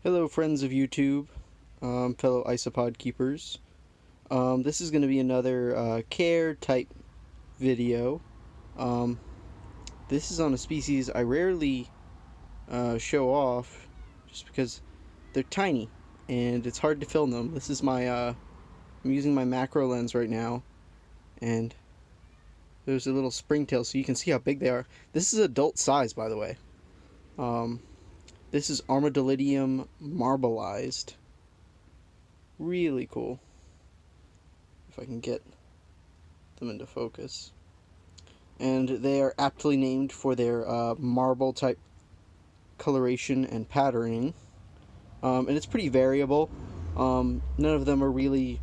Hello, friends of YouTube, fellow isopod keepers. This is going to be another care type video. Um, this is on a species I rarely show off just because they're tiny and it's hard to film them. This is I'm using my macro lens right now, and there's a little springtail so you can see how big they are. This is adult size, by the way. This is Armadillidium Marbleized. Really cool. If I can get them into focus. And they are aptly named for their marble type coloration and patterning. And it's pretty variable. None of them are really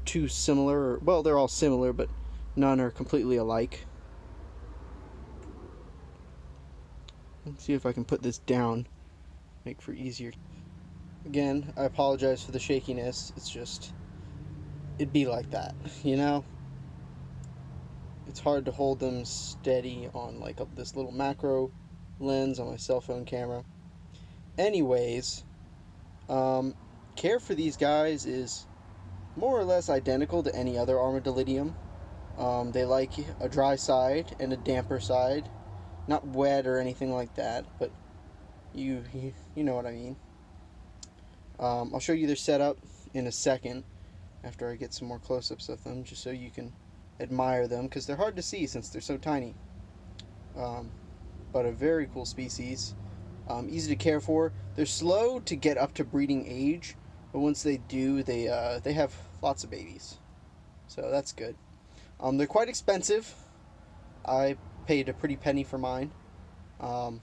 too similar. Well, they're all similar, but none are completely alike. Let's see if I can put this down, make for easier. Again, I apologize for the shakiness. It's just, it'd be like that, you know? It's hard to hold them steady on like this little macro lens on my cell phone camera. Anyways, care for these guys is more or less identical to any other Armadillidium. They like a dry side and a damper side. Not wet or anything like that, but you know what I mean. I'll show you their setup in a second after I get some more close-ups of them, just so you can admire them, because they're hard to see since they're so tiny. But a very cool species. Easy to care for. They're slow to get up to breeding age, but once they do, they have lots of babies, so that's good. They're quite expensive. I paid a pretty penny for mine. I'll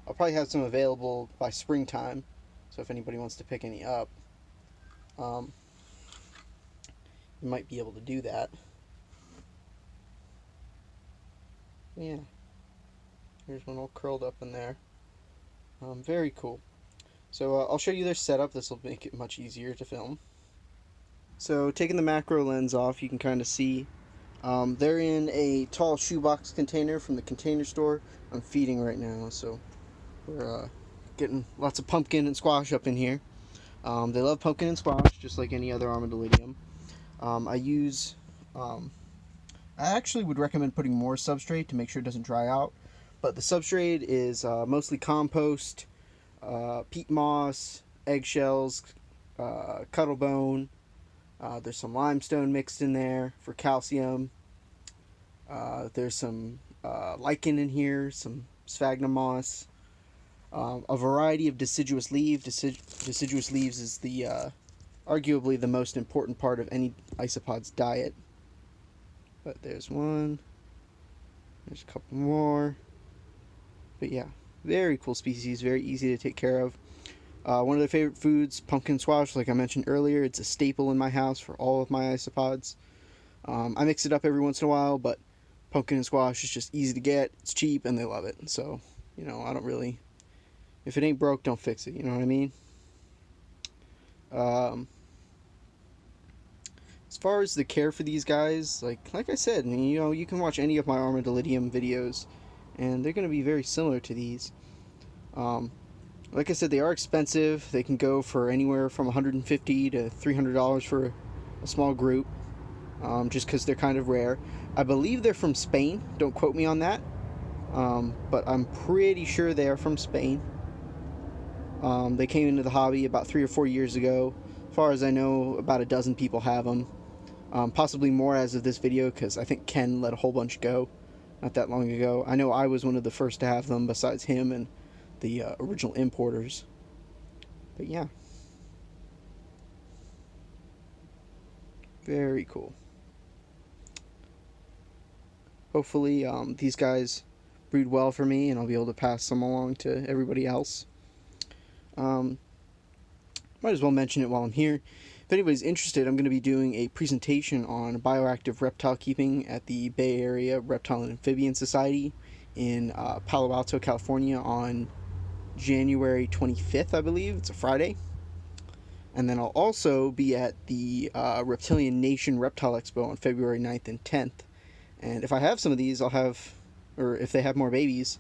probably have some available by springtime, so if anybody wants to pick any up, you might be able to do that. Yeah, here's one all curled up in there. Very cool. So I'll show you their setup. This will make it much easier to film. So taking the macro lens off, you can kind of see they're in a tall shoebox container from the container store. I'm feeding right now, so we're getting lots of pumpkin and squash up in here. They love pumpkin and squash, just like any other Armadillidium. I actually would recommend putting more substrate to make sure it doesn't dry out, but the substrate is mostly compost, peat moss, eggshells, cuttlebone. There's some limestone mixed in there for calcium. There's some lichen in here, some sphagnum moss, a variety of deciduous leaves. Deciduous leaves is the arguably the most important part of any isopod's diet. But there's one. There's a couple more. But yeah, very cool species, very easy to take care of. One of their favorite foods, pumpkin squash, like I mentioned earlier. It's a staple in my house for all of my isopods. I mix it up every once in a while, but pumpkin and squash is just easy to get, it's cheap, and they love it. So, I don't really... If it ain't broke, don't fix it, you know what I mean? As far as the care for these guys, like I said, you can watch any of my Armadillidium videos, and they're going to be very similar to these. Like I said, they are expensive. They can go for anywhere from $150 to $300 for a small group, just because they're kind of rare. I believe they're from Spain. Don't quote me on that, but I'm pretty sure they are from Spain. They came into the hobby about 3 or 4 years ago. As far as I know, about a dozen people have them. Possibly more as of this video, because I think Ken let a whole bunch go not that long ago. I know I was one of the first to have them besides him and the original importers. But yeah, very cool. Hopefully these guys breed well for me and I'll be able to pass them along to everybody else. Might as well mention it while I'm here. If anybody's interested, I'm going to be doing a presentation on bioactive reptile keeping at the Bay Area Reptile and Amphibian Society in Palo Alto, California on January 25th, I believe. It's a Friday. And then I'll also be at the Reptilian Nation Reptile Expo on February 9th and 10th. And if I have some of these, or if they have more babies,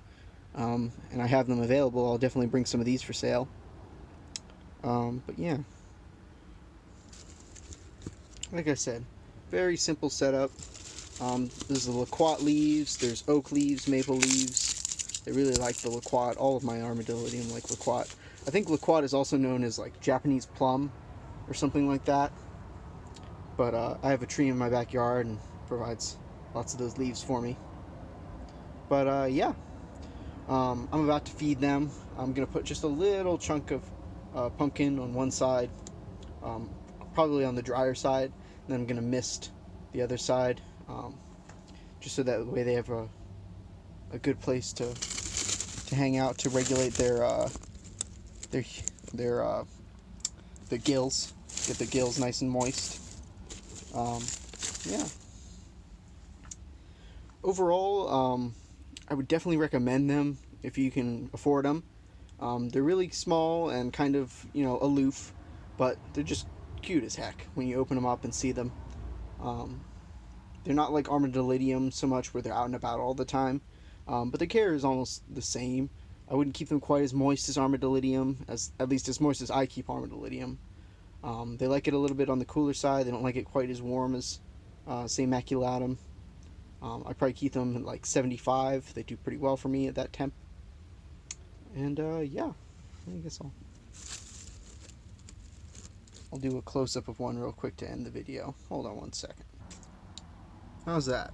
and I have them available, I'll definitely bring some of these for sale. But yeah, like I said, very simple setup. There's the loquat leaves, there's oak leaves, maple leaves. They really like the loquat. All of my Armadillidium like loquat. I think loquat is also known as like Japanese plum or something like that. But I have a tree in my backyard and provides lots of those leaves for me. But yeah, I'm about to feed them. I'm going to put just a little chunk of pumpkin on one side, um, probably on the drier side, and then I'm going to mist the other side, just so that way they have a good place to hang out, to regulate their their gills, get the gills nice and moist. Yeah. Overall, I would definitely recommend them if you can afford them. They're really small and kind of, aloof, but they're just cute as heck when you open them up and see them. Um, they're not like Armadillidium so much where they're out and about all the time, but the care is almost the same. I wouldn't keep them quite as moist as Armadillidium, at least as moist as I keep Armadillidium. They like it a little bit on the cooler side. They don't like it quite as warm as, say, Maculatum. I probably keep them at like 75. They do pretty well for me at that temp. And yeah, I guess I'll do a close-up of one real quick to end the video. Hold on one second. How's that?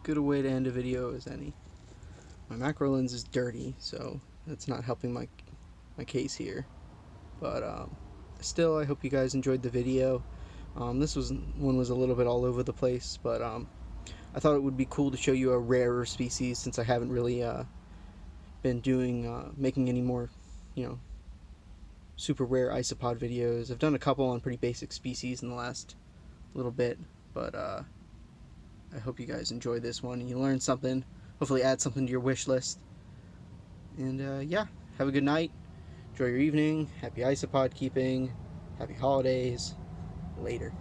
Good a way to end a video as any. My macro lens is dirty, so that's not helping my case here. But still, I hope you guys enjoyed the video. This one was a little bit all over the place, but I thought it would be cool to show you a rarer species, since I haven't really been making any more, super rare isopod videos. I've done a couple on pretty basic species in the last little bit, but I hope you guys enjoyed this one and you learned something. Hopefully add something to your wish list. And yeah, have a good night. Enjoy your evening. Happy isopod keeping. Happy holidays. Later.